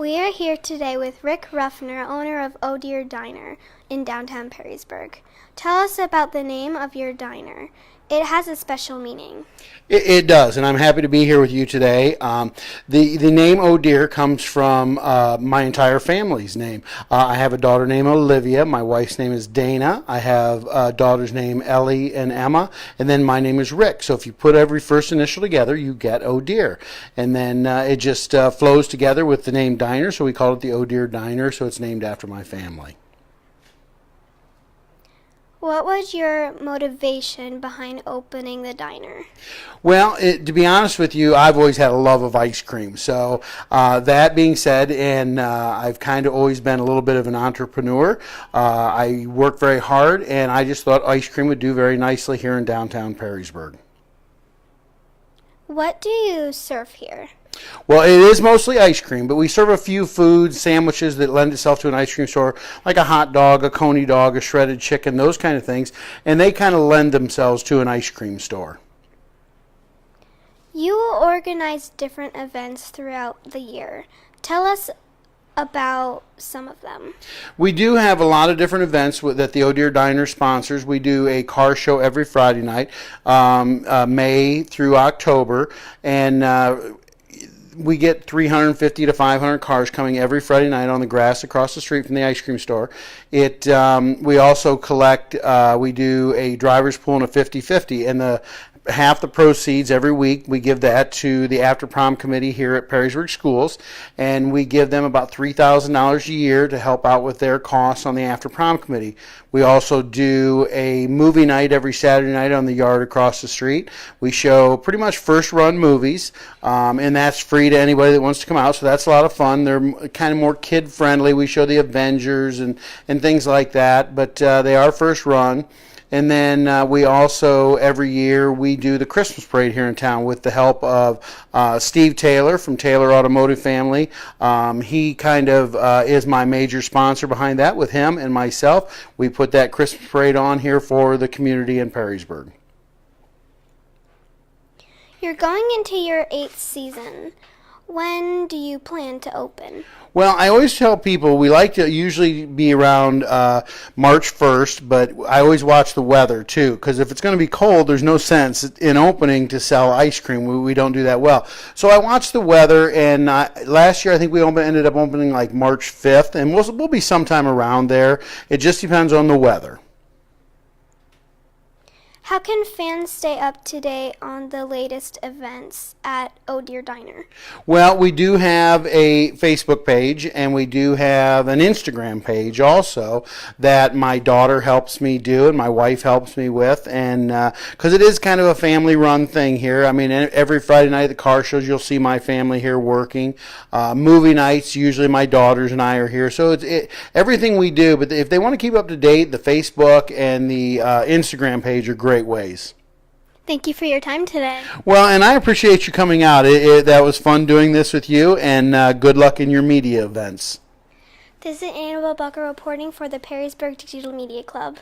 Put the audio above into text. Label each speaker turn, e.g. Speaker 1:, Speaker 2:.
Speaker 1: We are here today with Rick Ruffner, owner of Oh Dear Diner in downtown Perrysburg. Tell us about the name of your diner. It has a special meaning.
Speaker 2: It does, and I'm happy to be here with you today. The name Oh Dear comes from my entire family's name. I have a daughter named Olivia. My wife's name is Dana. I have daughters named Ellie and Emma, and then my name is Rick. So if you put every first initial together, you get Oh Dear. And then it just flows together with the name Diner, so we call it the Oh Dear Diner, so it's named after my family.
Speaker 1: What was your motivation behind opening the diner?
Speaker 2: Well, to be honest with you, I've always had a love of ice cream. So that being said, and I've kind of always been a little bit of an entrepreneur. I work very hard, and I just thought ice cream would do very nicely here in downtown Perrysburg.
Speaker 1: What do you serve here?
Speaker 2: Well, it is mostly ice cream, but we serve a few foods, sandwiches that lend itself to an ice cream store, like a hot dog, a coney dog, a shredded chicken, those kind of things, and they kind of lend themselves to an ice cream store.
Speaker 1: You organize different events throughout the year. Tell us about some of them.
Speaker 2: We do have a lot of different events that the Oh Dear Diner sponsors. We do a car show every Friday night, May through October, and we get 350 to 500 cars coming every Friday night on the grass across the street from the ice cream store. We also collect, we do a driver's pool and a 50-50, and half the proceeds every week we give that to the after prom committee here at Perrysburg Schools, and we give them about $3,000 a year to help out with their costs on the after prom committee. We also do a movie night every Saturday night on the yard across the street. We show pretty much first run movies, and that's free to anybody that wants to come out, so that's a lot of fun. They're kind of more kid friendly. We show the Avengers and things like that, but they are first run. And then we also, every year, we do the Christmas parade here in town with the help of Steve Taylor from Taylor Automotive Family. He kind of is my major sponsor behind that. With him and myself, we put that Christmas parade on here for the community in Perrysburg.
Speaker 1: You're going into your 8th season. When do you plan to open?
Speaker 2: Well, I always tell people we like to usually be around March 1st, but I always watch the weather too, because if it's going to be cold, there's no sense in opening to sell ice cream. We don't do that well. So I watch the weather, and last year I think we ended up opening like March 5th, and we'll be sometime around there. It just depends on the weather.
Speaker 1: How can fans stay up to date on the latest events at Oh Dear Diner?
Speaker 2: Well, we do have a Facebook page, and we do have an Instagram page also that my daughter helps me do and my wife helps me with, and because it is kind of a family-run thing here. I mean, every Friday night at the car shows, you'll see my family here working. Movie nights, usually my daughters and I are here. So it's everything we do, but if they want to keep up to date, the Facebook and the Instagram page are great ways.
Speaker 1: Thank you for your time today.
Speaker 2: Well, and I appreciate you coming out. That was fun doing this with you, and good luck in your media events.
Speaker 1: This is Annabelle Bucko reporting for the Perrysburg Digital Media Club.